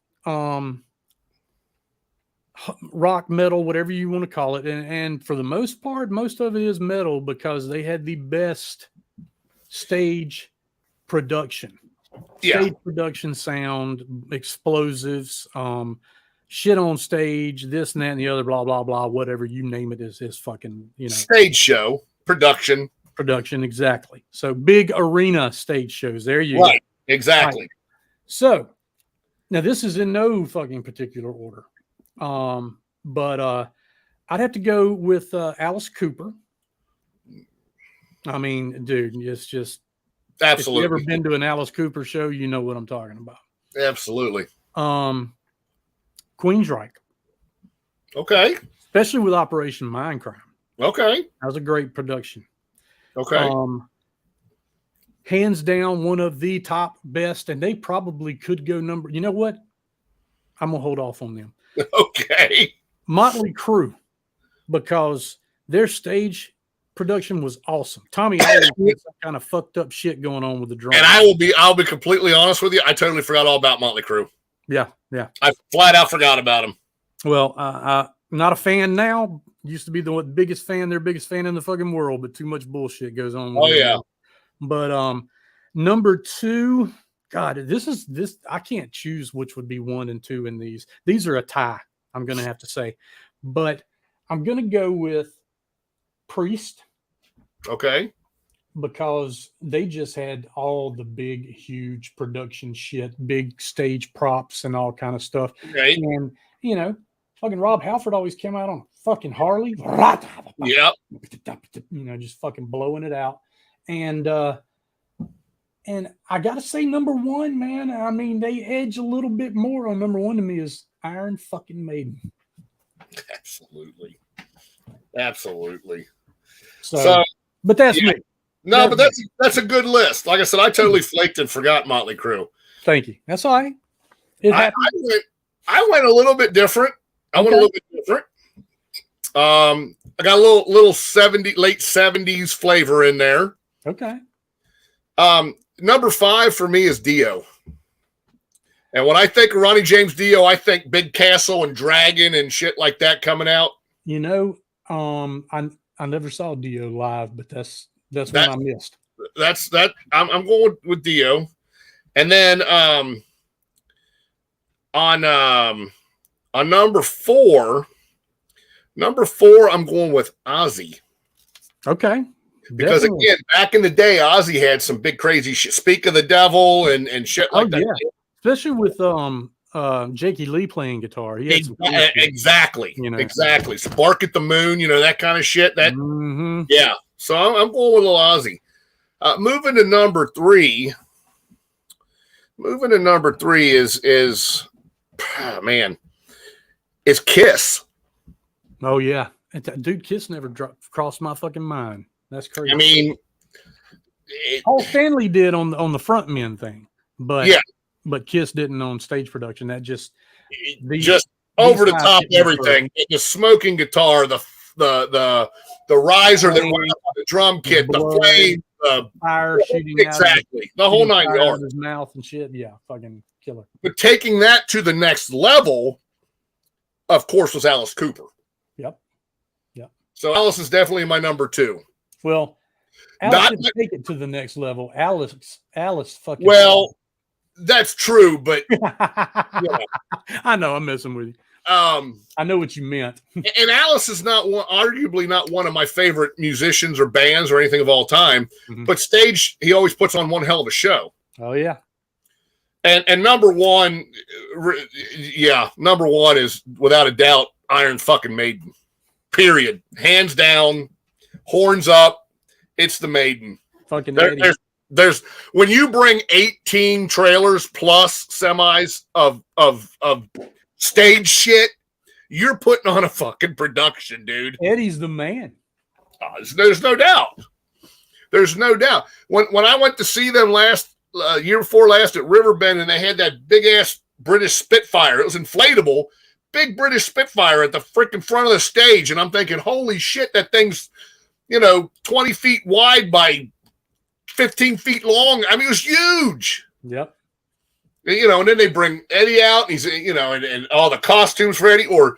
Rock, metal, whatever you want to call it. And for the most part, most of it is metal because they had the best stage production. Stage production sound, explosives, shit on stage, this and that and the other, blah, blah, blah, whatever you name it is fucking, Stage show, production. Production, exactly. So big arena stage shows. There you go. Exactly. Right. So now this is in no fucking particular order. But I'd have to go with Alice Cooper. I mean, dude, it's just absolutely. If you've ever been to an Alice Cooper show, you know what I'm talking about. Absolutely. Queensryche. Okay. Especially with Operation Mindcrime. Okay. That was a great production. Okay. Hands down, one of the top best, and they probably could go number. You know what? I'm gonna hold off on them. Okay. Motley Crew, because their stage production was awesome. Tommy always had some kind of fucked up shit going on with the drum. And I'll be completely honest with you. I totally forgot all about Motley Crue. Yeah. I flat out forgot about them. Well, not a fan now. Used to be their biggest fan in the fucking world, but too much bullshit goes on. Oh yeah. Now. But number 2, God, this I can't choose which would be 1 and 2 in these. These are a tie, I'm gonna have to say. But I'm gonna go with Priest. Okay. because they just had all the big, huge production shit, big stage props and all kind of stuff. Right. And, you know, fucking Rob Halford always came out on fucking Harley. Yep. You know, just fucking blowing it out. And I got to say, number one, man, I mean, they edge a little bit more on number one to me is Iron fucking Maiden. Absolutely. Absolutely. So but that's me. No, but that's a good list. Like I said, I totally flaked and forgot Motley Crue. Thank you. That's all right. I went a little bit different. I got a little late 70s flavor in there. Okay. Number 5 for me is Dio. And when I think of Ronnie James Dio, I think Big Castle and Dragon and shit like that coming out. You know, I never saw Dio live, but that's one I missed. I'm going with Dio. And then on number 4, I'm going with Ozzy. Okay. Because again, back in the day, Ozzy had some big crazy shit. Speak of the Devil and shit like that. Yeah. Especially with Jakey Lee playing guitar. He had some exactly. You know. Exactly. So Bark at the Moon, you know, that kind of shit. That yeah. So I'm going with a little Ozzy. Moving to number 3 is man, it's Kiss. Oh yeah. Dude, Kiss never crossed my fucking mind. That's crazy. I mean, Paul Stanley did on the front men thing, but Kiss didn't on stage production. That just over the top everything. The smoking guitar, the riser that went up on the drum kit, the flame, the fire shooting exactly the whole 9 yards. His mouth and shit. Yeah, fucking killer. But taking that to the next level, of course, was Alice Cooper. Yep. So Alice is definitely my number 2. Well, Alice didn't take it to the next level. Alice fucking. Well, that's true, but I know I'm messing with you. I know what you meant. And Alice is arguably not one of my favorite musicians or bands or anything of all time, but stage, he always puts on one hell of a show. Oh yeah. And number 1, number 1 is without a doubt Iron fucking Maiden. Period. Hands down, horns up. It's the Maiden. Fucking there's when you bring 18 trailers plus semis of stage shit, you're putting on a fucking production, dude. Eddie's the man. There's no doubt. There's no doubt. When I went to see them year before last at Riverbend, and they had that big ass British Spitfire. It was inflatable, big British Spitfire at the freaking front of the stage, and I'm thinking, holy shit, that thing's 20 feet wide by 15 feet long. I mean, it was huge. Yep. And then they bring Eddie out, and he's, and all the costumes for Eddie, or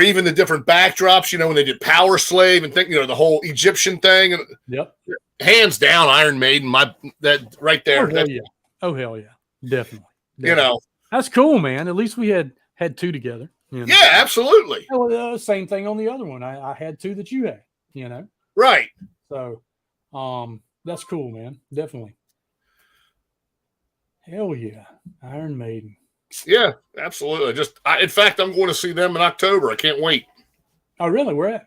even the different backdrops, when they did Power Slave and the whole Egyptian thing. And yep. Hands down, Iron Maiden, that right there. Oh, hell yeah. Definitely. That's cool, man. At least we had 2 together. Yeah, absolutely. Well, same thing on the other one. I had 2 that you had, Right. So, that's cool, man. Definitely. Hell yeah. Iron Maiden. Yeah, absolutely. In fact, I'm going to see them in October. I can't wait. Oh, really? Where at?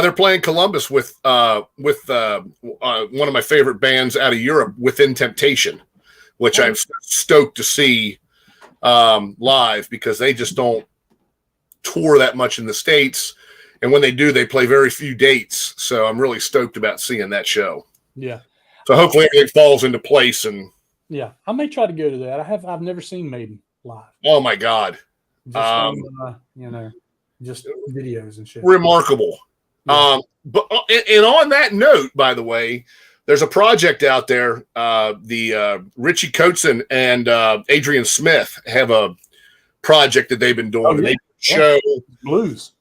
They're playing Columbus with one of my favorite bands out of Europe, Within Temptation, which I'm stoked to see live because they just don't tour that much in the States. And when they do, they play very few dates. So I'm really stoked about seeing that show. Yeah. So hopefully everything falls into place. And yeah, I may try to go to that. I've never seen Maiden live. Oh my God. Just videos and shit. Remarkable. Yeah. But on that note, by the way, there's a project out there. The Richie Kotzen and Adrian Smith have a project that they've been doing. Oh, yeah. They show blues.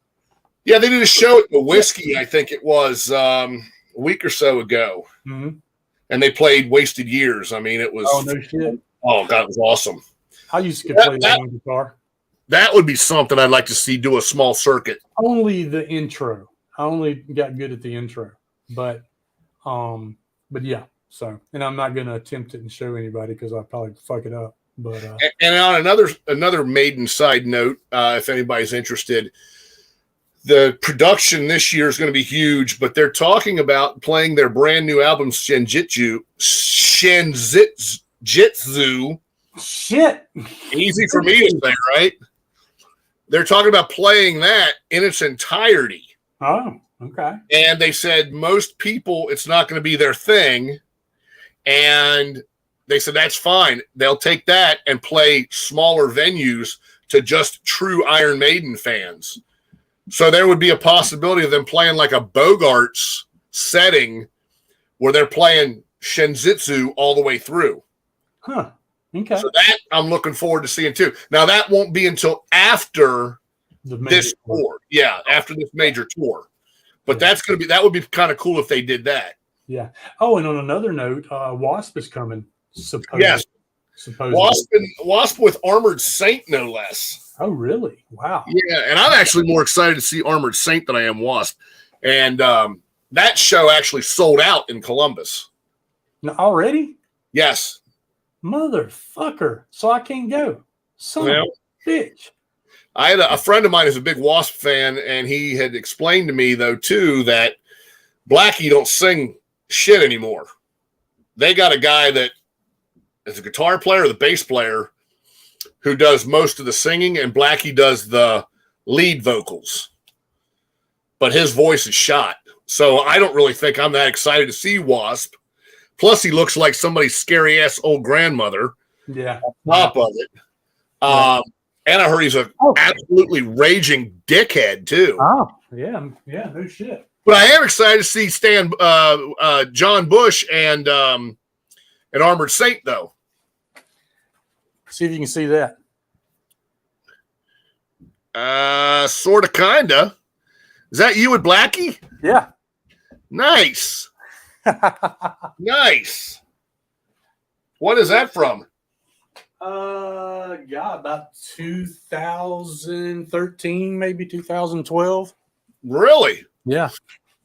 Yeah, they did a show at the Whiskey, I think it was a week or so ago. Mm-hmm. And they played Wasted Years. I mean, it was. Oh, no shit. Oh, God, it was awesome. I used to play that on guitar. That would be something I'd like to see do a small circuit. Only the intro. I only got good at the intro. But But yeah, so, and I'm not going to attempt it and show anybody because I'll probably fuck it up. But and on another Maiden side note, if anybody's interested, the production this year is going to be huge, but they're talking about playing their brand new album Shenjitsu. Shit. Easy for me to say, right? They're talking about playing that in its entirety. Oh, okay. And they said most people, it's not going to be their thing. And they said, that's fine. They'll take that and play smaller venues to just true Iron Maiden fans. So there would be a possibility of them playing like a Bogarts setting where they're playing Shenjitsu all the way through. Huh. Okay. So that I'm looking forward to seeing too. Now that won't be until after this tour. Yeah, after this major tour. But that would be kind of cool if they did that. Yeah. Oh, and on another note, Wasp is coming. Supposedly. Yes. Wasp with Armored Saint, no less. Oh, really? Wow. Yeah, and I'm actually more excited to see Armored Saint than I am Wasp. And that show actually sold out in Columbus. Now, already? Yes. Motherfucker. So I can't go. Son of a bitch. I had a friend of mine who's a big Wasp fan, and he had explained to me, though, too, that Blackie don't sing shit anymore. They got a guy that is a guitar player, the bass player, who does most of the singing, and Blackie does the lead vocals. But his voice is shot. So I don't really think I'm that excited to see Wasp. Plus, he looks like somebody's scary-ass old grandmother. Yeah. On top of it. And I heard he's a absolutely raging dickhead, too. Oh, yeah. Yeah, no shit. But I am excited to see John Bush and Armored Saint, though. See if you can see that. Sort of, kind of. Is that you with Blackie? Yeah. Nice. Nice. What is that from? About 2013, maybe 2012. Really? Yeah.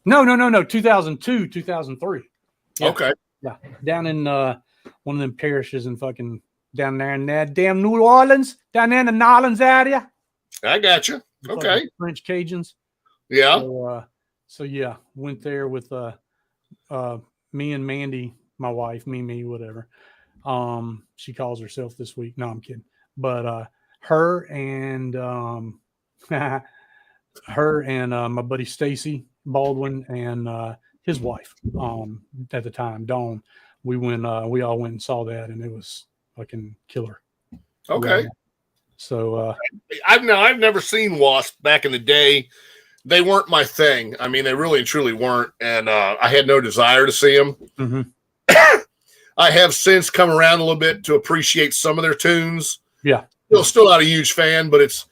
No. 2002, 2003. Yeah. Okay. Yeah. Down in one of them parishes in fucking down there in that damn New Orleans, down there in the New Orleans area. I got you. Okay. French Cajuns. Yeah. So yeah, went there with me and Mandy, my wife, me, whatever. She calls herself this week. No, I'm kidding. But her and my buddy Stacy Baldwin and his wife at the time, Dawn. We all went and saw that, and it was fucking killer. Okay. Yeah. So I've never seen Wasp back in the day. They weren't my thing. I mean, they really and truly weren't, and I had no desire to see them. Mm-hmm. I have since come around a little bit to appreciate some of their tunes. Yeah. Still not a huge fan, but it's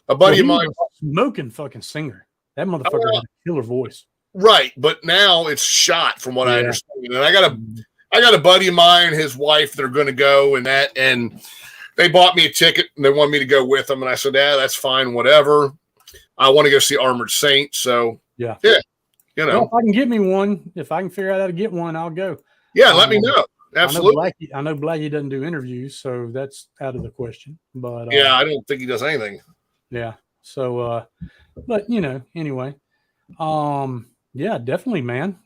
a buddy of mine. Smoking fucking singer. That motherfucker had a killer voice. Right, but now it's shot from what I understand. And I got a buddy of mine, his wife, they're going to go and they bought me a ticket and they wanted me to go with them. And I said, yeah, that's fine, whatever. I want to go see Armored Saint. So, yeah. You know. Well, if I can get me one, if I can figure out how to get one, I'll go. Yeah, let me know. Absolutely. I know Blackie doesn't do interviews, so that's out of the question. But I don't think he does anything. Yeah. So, but anyway, yeah, definitely, man.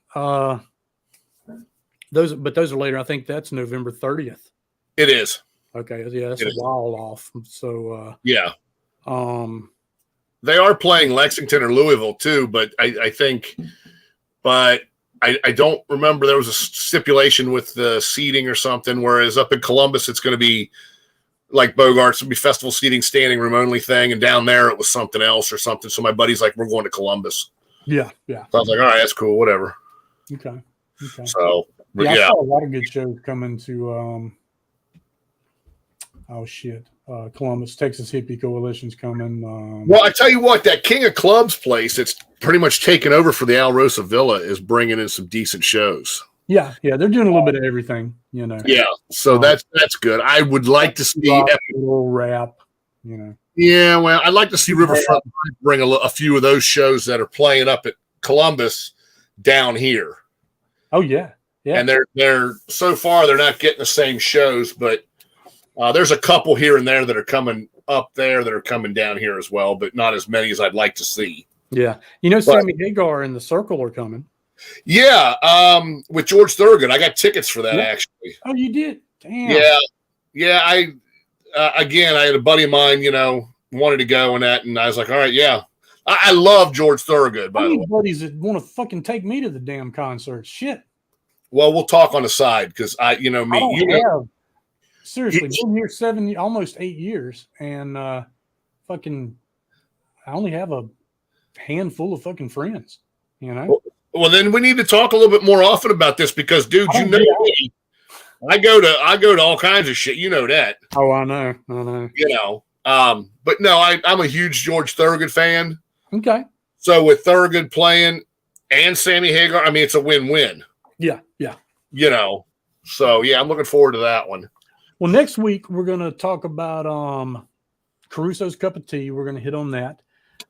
Those are later. I think that's November 30th. It is. Okay. Yeah, that's a while off. So, yeah. They are playing Lexington or Louisville too, but I think, but I don't remember there was a stipulation with the seating or something, whereas up in Columbus, it's going to be like Bogarts, it'll be festival seating, standing room only thing. And down there, it was something else or something. So my buddy's like, we're going to Columbus. Yeah. Yeah. So I was like, all right, that's cool. Whatever. Okay. So, I saw a lot of good shows coming to, Columbus, Texas Hippie Coalition's coming. Well, I tell you what, that King of Clubs place, it's pretty much taken over for the Al Rosa Villa, is bringing in some decent shows. Yeah, they're doing a little bit of everything, Yeah, so that's good. I would like to see a little rap, Yeah, well, I'd like to see Riverfront bring a few of those shows that are playing up at Columbus down here. Oh yeah. Yeah. And they're so far they're not getting the same shows, but there's a couple here and there that are coming up there that are coming down here as well, but not as many as I'd like to see. Yeah. You know, Sammy Hagar and the Circle are coming. Yeah. With George Thorogood. I got tickets for that actually. Oh, you did? Damn. Yeah. Yeah. I had a buddy of mine, wanted to go and that, and I was like, all right, yeah. I love George Thorogood, by the way. Buddies that want to fucking take me to the damn concert. Shit. Well, we'll talk on the side because seriously, been here almost 8 years, and I only have a handful of fucking friends. Well, then we need to talk a little bit more often about this because, dude, me, I go to all kinds of shit. You know that. Oh, I know. But no, I'm a huge George Thorogood fan. Okay. So with Thorogood playing and Sammy Hagar, I mean, it's a win-win. Yeah. So yeah, I'm looking forward to that one. Well, next week we're going to talk about Caruso's Cup of Tea. We're going to hit on that.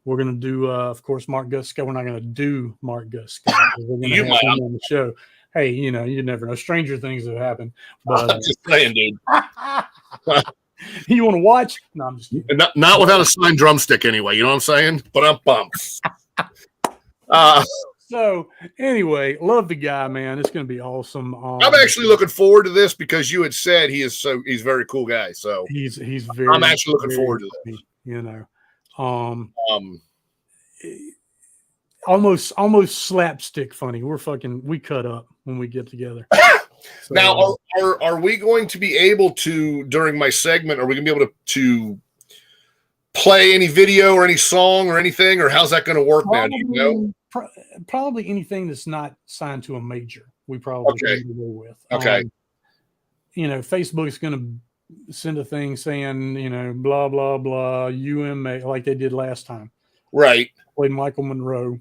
We're going to do, of course, Mark Gusko. We're not going to do Mark Gusko. We're going to have him on the show. Hey, you never know. Stranger things have happened. But I'm just saying, dude. You want to watch? No, I'm just kidding. Not without a signed drumstick, anyway. You know what I'm saying? But I'm pumped. So anyway, love the guy, man. It's going to be awesome. I'm actually looking forward to this because you had said he's a very cool guy. So he's very. I'm actually looking forward to this. Almost slapstick funny. We cut up when we get together. So, now, are we going to be able to, during my segment, are we going to be able to play any video or any song or anything, or how's that going to work now? Do you know? Probably anything that's not signed to a major. We probably can go with. Okay. Facebook's going to send a thing saying, blah, blah, blah, UMA, like they did last time. Right. Played Michael Monroe.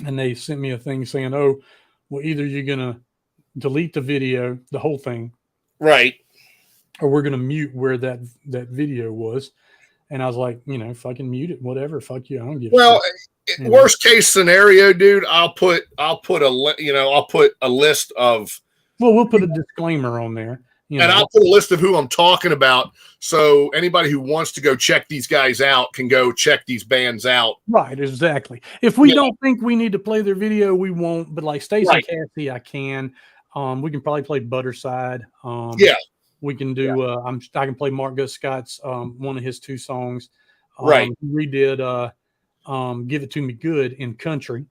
And they sent me a thing saying, oh, well, either you're going to delete the video, the whole thing. Right. Or we're going to mute where that video was. And I was like, fucking mute it, whatever. Fuck you. I don't give a shit. Worst case scenario, dude, I'll put a list of. Well, we'll put a disclaimer on there. And I'll put a list of who I'm talking about. So anybody who wants to go check these guys out can go check these bands out. Right, exactly. If we don't think we need to play their video, we won't. But like Stacey Cassie, I can. We can probably play Butterside. We can do. I can play Mark Gus Scott's one of his 2 songs. Right. He redid "Give It to Me Good" in country.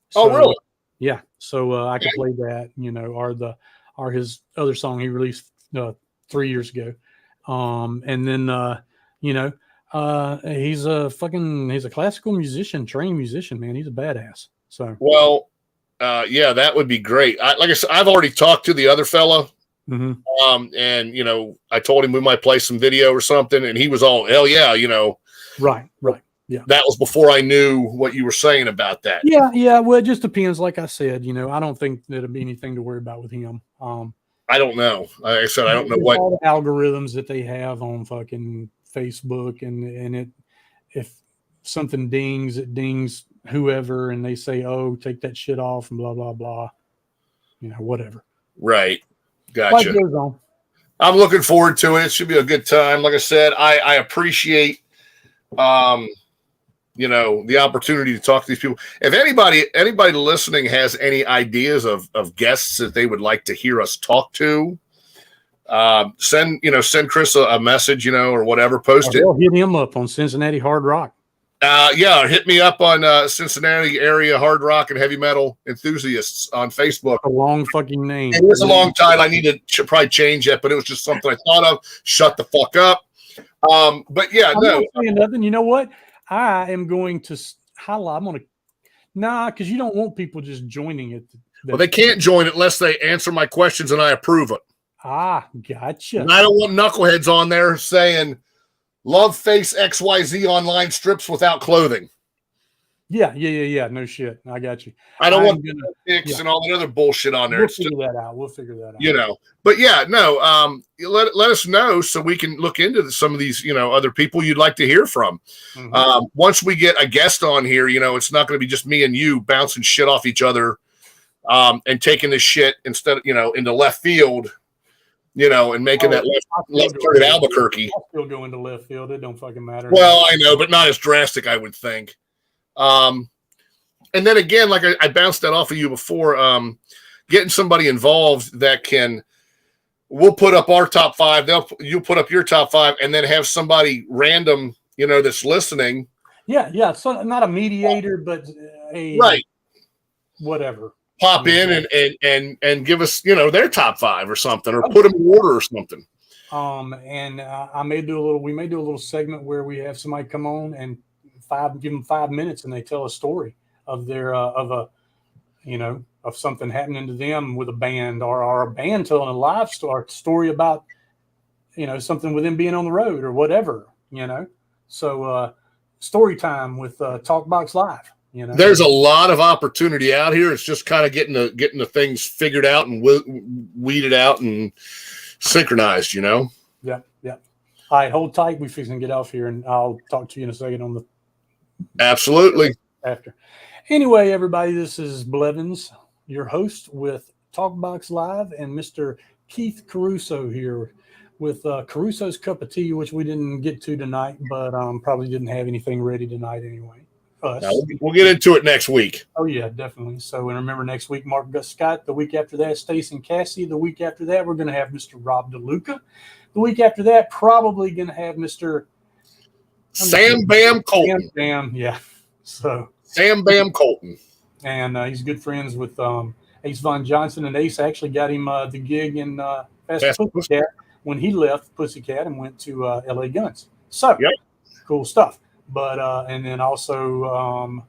So, oh, really? Yeah. So I can play that. Or his other song he released 3 years ago. And then he's a classical musician, trained musician, man. He's a badass. So that would be great. Like I said, I've already talked to the other fella. Mm-hmm. And I told him we might play some video or something, and he was all, hell yeah, Right. Yeah. That was before I knew what you were saying about that. Yeah. Well, it just depends. Like I said, I don't think there'll be anything to worry about with him. I don't know. Like I said, I don't know what all the algorithms that they have on fucking Facebook, and if something dings, it dings whoever, and they say, "Oh, take that shit off," and blah blah blah. Whatever. Right. Gotcha. Life goes on. I'm looking forward to it. It should be a good time. Like I said, I appreciate the opportunity to talk to these people. If anybody listening has any ideas of guests that they would like to hear us talk to, send Chris a message, or whatever, post it. Hit him up on Cincinnati Hard Rock. Hit me up on Cincinnati area hard rock and heavy metal enthusiasts on Facebook. A long fucking name. It was a long title. I need to probably change it, but it was just something I thought of. Shut the fuck up. But yeah, I'm not saying nothing. You know what? I am going to highlight. Because you don't want people just joining it. Well, they can't join it unless they answer my questions and I approve it. Gotcha. And I don't want knuckleheads on there saying, "Love face XYZ online strips without clothing." Yeah. No shit. I got you. I don't want pics and all that other bullshit on there. We'll figure that out. But yeah, no. Let us know so we can look into some of these, other people you'd like to hear from. Mm-hmm. Once we get a guest on here, it's not going to be just me and you bouncing shit off each other and taking this shit instead of, into left field, and making that left turn at Albuquerque. I'll still go into left field. It don't fucking matter. Well, I know, but not as drastic, I would think. And then again, like I bounced that off of you before, getting somebody involved that we'll put up our top 5. You'll put up your top 5, and then have somebody random, that's listening. Yeah. So not a mediator, but a right. Whatever. Pop in and give us, their top 5 or something, or put them in order or something. And we may do a little segment where we have somebody come on and give them 5 minutes and they tell a story of their of something happening to them with a band, or a band telling a live story about something with them being on the road or whatever. So story time with Talk Box Live. There's a lot of opportunity out here. It's just kind of getting the things figured out and weeded out and synchronized. Yeah. All right, hold tight. We're fixing to get off here, and I'll talk to you in a second on the. Absolutely. After. Anyway, everybody, this is Blevins, your host with Talkbox Live, and Mr. Keith Caruso here with Caruso's Cup of Tea, which we didn't get to tonight, but probably didn't have anything ready tonight anyway. We'll get into it next week. Oh, yeah, definitely. So, and remember, next week, Mark Gus Scott. The week after that, Stace and Cassie. The week after that, we're going to have Mr. Rob DeLuca. The week after that, probably going to have Mr. Sam Bam Colton. Yeah. So Sam Bam Colton. And he's good friends with Ace Von Johnson. And Ace actually got him the gig in Fast Pussycat when he left Pussycat and went to LA Guns. So, Cool stuff. But and then also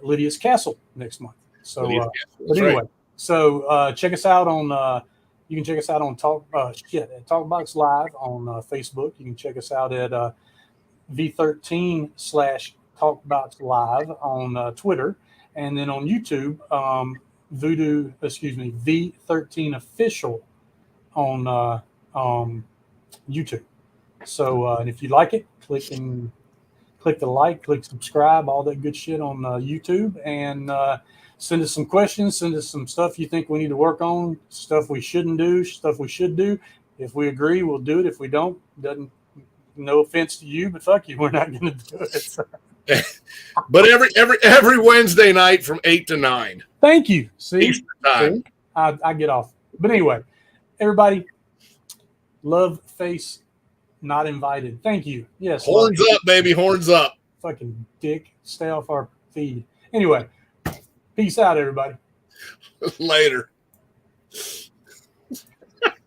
Lydia's Castle next month. So, but anyway, right. So check us out on. You can check us out on at Talkbox Live on Facebook. You can check us out at V13/Talkbox Live on Twitter, and then on YouTube, V13 Official on YouTube. So, and if you like it, click the like, click subscribe, all that good shit on YouTube, and send us some questions, send us some stuff you think we need to work on, stuff we shouldn't do, stuff we should do. If we agree, we'll do it. If we don't, no offense to you, but fuck you, we're not going to do it. So. But every Wednesday night from 8 to 9. Thank you. See, I get off. But anyway, everybody, love face. Not invited. Thank you. Yes. Horns up, baby. Horns up. Fucking dick. Stay off our feed. Anyway, peace out, everybody. Later.